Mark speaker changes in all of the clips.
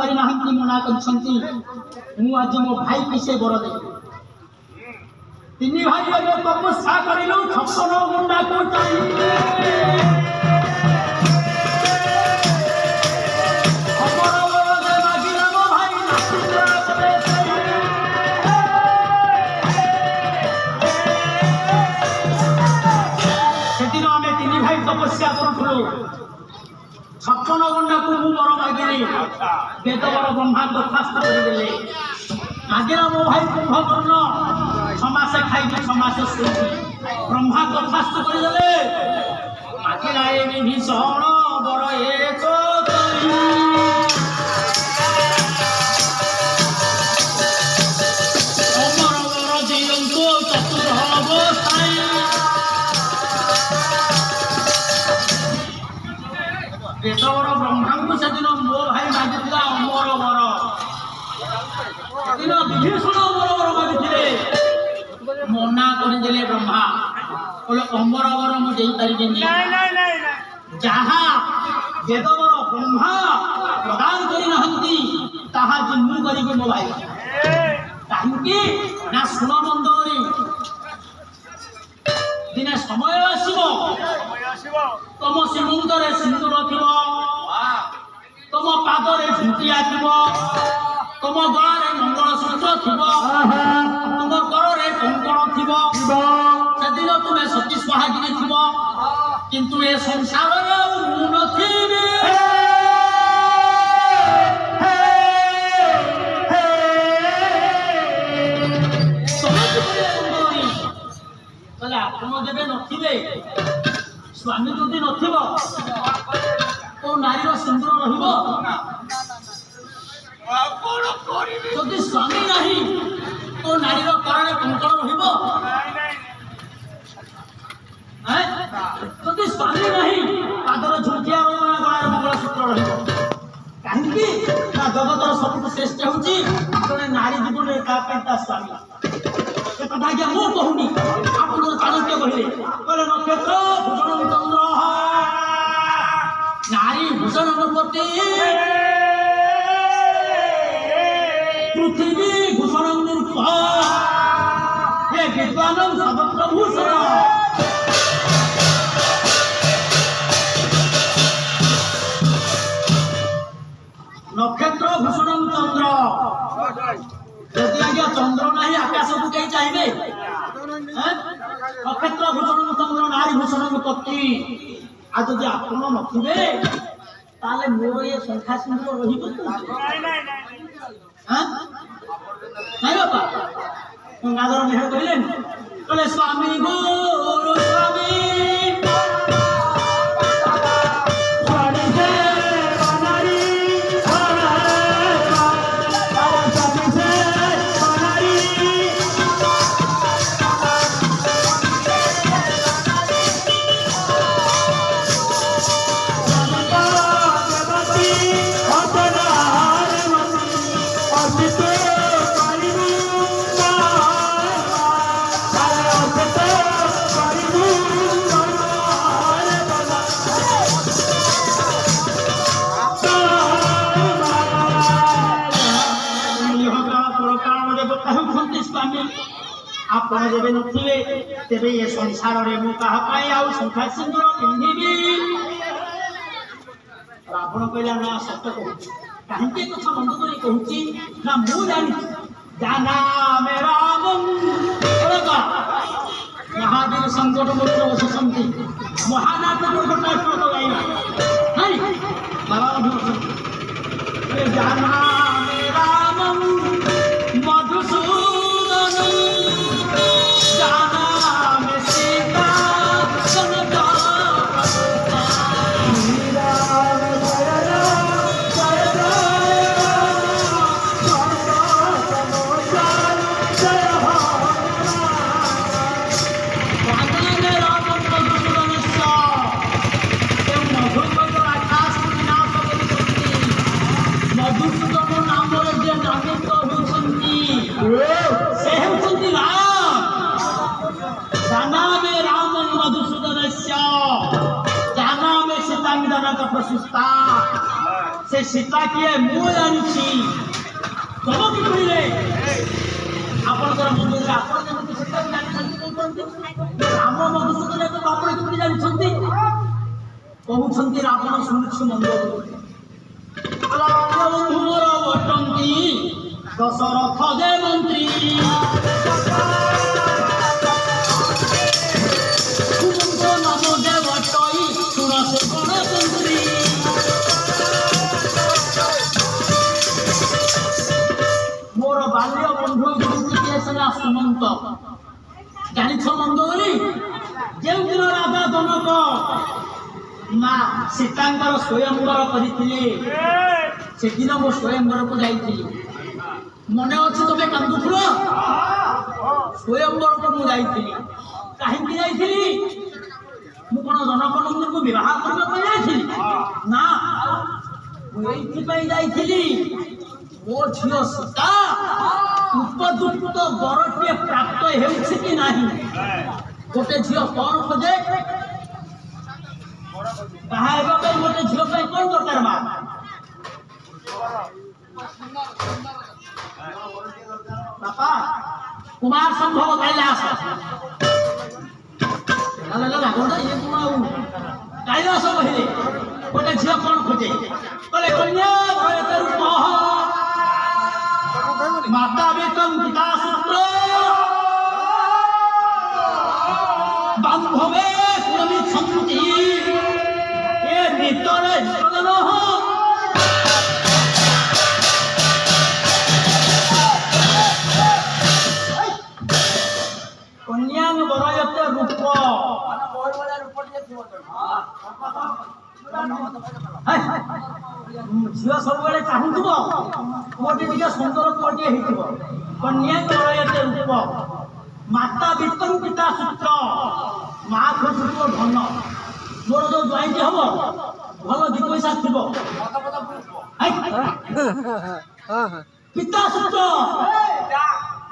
Speaker 1: करना मना कर आज मो भाई किसे बर दे तीन भाई तपस्या करू 56 गुंडा को तपस्या करूँ 56 गुंडा को मु बर मागिली बेद बर ब्रह्मा दरखास्त करदे आगे मो भाई कुंभकर्ण समासे खाई समासे शुई ब्रह्मा दरखास्त करदे आगे भीषण बर एक अमर बर दियंतो चतुर्थ अवस्थाई बेद बर ब्रह्मा को सेदिन मो भाई मागिला अमर बर सेदिन विभीषण अमर बर मागिले मना करदे ब्रह्मा बोले अमर बर मुझे जहाँ बेद बर ब्रह्मा प्रदान करना जिम्मु करी मो भाई कहीं ना शुण मंदरी दिने समय आसो तुम श्रीमुंडे सिंदूर थी तुम पादरे झुंटिया थी तुम गलार मंगलसूत्र थी तुम गरे कंकण थी से तुम्हें सती सुहागिनी थी किंतु ए संसार ଆପଣ ଯେବେ ନଥିବେ ସ୍ୱାମୀ ଯଦି ନଥିବ ତ ନାରୀର ସିନ୍ଦୁର ରହିବ ଯଦି ସ୍ୱାମୀ ନାହିଁ ତ ନାରୀର କରରେ କଙ୍କଣ ରହିବ ଯଦି ସ୍ୱାମୀ ନାହିଁ ପାଦର ଝୁଣ୍ଟିଆ ରହିବ ନା ଗଳାର ମଙ୍ଗଳସୂତ୍ର ରହିବ କାହିଁକି ନା ଜଗତର ସବୁଠୁ ଶ୍ରେଷ୍ଠ ହେଉଛି ଜଣେ ନାରୀ ଜୀବନରେ ତା ପାଇଁ ତା ସ୍ୱାମୀ आज्ञा मु कहूनी आप चाणक्य कहले नक्षत्र भूषण चंद्र नारी भूषण अनुपति पृथ्वी भूषण रूप हे विद्वान सर्वत्र भूषण नक्षत्र भूषण चंद्र यदि आज्ञा चंद्र नहीं आकाश को कहीं चाहिए नक्षत्र भूषण चंद्र नारी भूषण पति आज जब आप नथिबे ताले मोर ये संख्या सिंदूर रहिबो नहीं बापा गंगाधर मेहर कहले स्वामी गुरु स्वामी आप जब नुवे तेरे ये संसार में संख्या सिंदूर पिंधि रावण कहला ना सत्य कहूँ कहीं कथा बंद कर कहूँ ना मु जानी जाना मेरा महावीर संकट मुद्र वसंती महानाथ दुर्घटना गाइला नहीं बाबा जाना मेरा मधुसूदन जाना में सीता सनका मधुसूदन ସୀତା କିଏ ମୁଁ ଜାଣିଛି। ଚମକି ପଡ଼ିଲେ ଆପଣଙ୍କର ମନ୍ଦିରରେ ଆପଣ ଯେମିତି ସୀତା ଜାଣିଛନ୍ତି କହୁଛନ୍ତି, ରାମ ମଧୁସୂଦନ ଆପଣ କେମିତି ଜାଣିଛନ୍ତି? କହୁଛନ୍ତି ରାବଣ ଶୁଣୁଛି ମନ୍ଦିର ବନ୍ଧୁ ମୋର ବଟନ୍ତି ଦଶରଥ ଦେ ମନ୍ତ୍ରୀ। ନାମ ଦେ ବଟଇ ଶୁଣ ସେ ଗଣତନ୍ତ୍ରୀ। ମୋର ବାଲ୍ୟ ବନ୍ଧୁ କିଏ ସିନା ସୁମନ୍ତ। ଜାଣିଛ ମନ୍ଦ ବୋଲି ଯେଉଁଦିନ ରାଜା ଜନକ ମା ସୀତାଙ୍କର ସ୍ୱୟଂବର କରିଥିଲେ, ସେଦିନ ମୁଁ ସ୍ୱୟଂବରକୁ ଯାଇଥିଲି। ମନେ ଅଛି ତମେ କାନ୍ଦୁଥିଲ? ସ୍ୱୟଂବରକୁ ମୁଁ ଯାଇଥିଲି। କାହିଁକି ଯାଇଥିଲି? ମୁଁ କଣ ଜନକନନ୍ଦନକୁ ବିବାହ କରିବା ପାଇଁ ଯାଇଥିଲି? ନା, ମୁଁ ଏଇଥିପାଇଁ ଯାଇଥିଲି ମୋ ଝିଅ ସୀତା ଉପଯୁକ୍ତ ବରଟିଏ ପ୍ରାପ୍ତ ହେଉଛି କି ନାହିଁ। ଗୋଟେ ଝିଅ କଣ ଖୋଜେ? ବାହା ହେବା ପାଇଁ ଗୋଟେ ଝିଅ ପାଇଁ କଣ ଦରକାର? ମା ବାପା କୁମାର ସମ୍ଭବ କାଇଲାସ କାଇଲାସ କହିଲେ ଗୋଟେ ଝିଅ କଣ ଖୋଜେ? କହିଲେ କନ୍ୟା ମାତା ବେତନ ପିତା ସୂତ୍ର ବାନ୍ଧବେ କୁଳମିଛନ୍ତି ଏ ନିତରେ ଜଗନ। କନ୍ୟାଙ୍ଗ ବରୟତେ ରୂପ ଝିଅ ସବୁବେଳେ ଚାହୁଁଥିବ ପୁଅଟି ଟିକେ ସୁନ୍ଦର ପୁଅଟିଏ ହେଇଥିବ। କନ୍ୟାଙ୍ଗ ବରୟତେ ରୂପ ମାତା ବିତରୁ ପିତା ସୂତ୍ର। ମା ଖୋଜୁଥିବ ଧନ। ମୋର ଯୋଉ ଜ୍ୱାଇଁଟି ହବ ଭଲ ଦି ପଇସା ଥିବ। ପିତା ସୂତ୍ର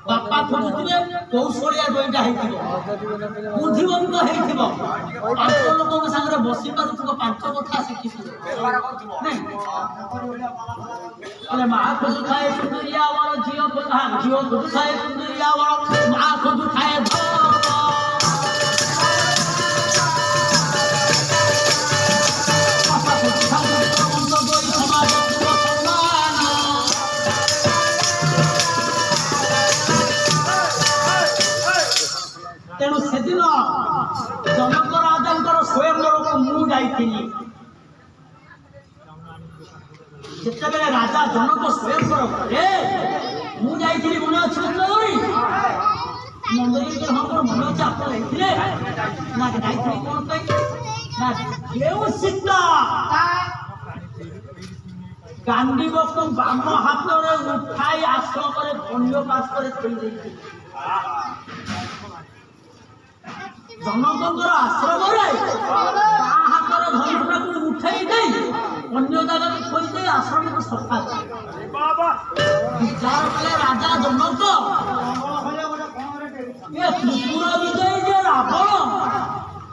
Speaker 1: ବାପା ଖୋଜୁଥିବେ କୌଶଳିଆ ଜ୍ୱାଇଁଟା ହେଇଥିବ, ବୁଦ୍ଧିବନ୍ତ ହେଇଥିବ, ପାଞ୍ଚ ଲୋକଙ୍କ ସାଙ୍ଗରେ ବସି ପାରୁଥିବ, ପାଞ୍ଚ କଥା ଶିଖିଥିବ। ମା ଖୋଜୁଥାଏ ସୁନ୍ଦରିଆ ବର, ଝିଅ ଖୋଜୁଥାଏ ସୁନ୍ଦରିଆ ବର, ମା ଖୋଜୁଥାଏ ତେଣୁ ସେଦିନ ଜନକ ରାଜାଙ୍କର ସ୍ୱୟଂବରକୁ ମୁଁ ଯାଇଥିଲି। ଯେତେବେଳେ ରାଜା ଜନକ ସ୍ୱୟଂବର କଲେ ମୁଁ ଯାଇଥିଲି। ମନେ ଅଛି ମନ୍ଦଗିରି? ମନ୍ଦଗିରି ମୋର ମନେ ଅଛି। ଆପଣ ଯାଇଥିଲେ ନା? ଯାଇଥିଲି କଣ ପାଇଁ ନା କେଉଁ ସୀତା ଗାଣ୍ଡିବକୁ ବାମ ହାତରେ ଉଠାଇ ଆଶ୍ରମରେ ଅନ୍ୟ ପାର୍ଶ୍ୱରେ ଥୋଇ ଦେଇଥିଲି। ଜନକଙ୍କର ଆଶ୍ରମରେ ତା ହାତର ଧନଟାକୁ ଉଠେଇ ଦେଇ ଅନ୍ୟ ଜାଗାକୁ ଥୋଇ ଦେଇ ଆଶ୍ରମକୁ ସଫା ବିଚାର କଲେ ରାଜା ଜନକ। ଏ ତ୍ରିପୁର ବିଜୟୀ ଯେ ରାବଣ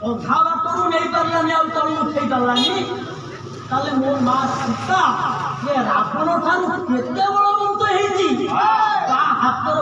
Speaker 1: ଅଧା ବାଟରୁ ନେଇପାରିଲାନି, ଆଉ ତଳୁ ଉଠେଇ ପାରିଲାନି, ତାହେଲେ ମୋ ମା ସୀତା ଏ ରାବଣ ଠାରୁ କେତେ ବଳବନ୍ତ ହେଇଛି? ତା ହାତର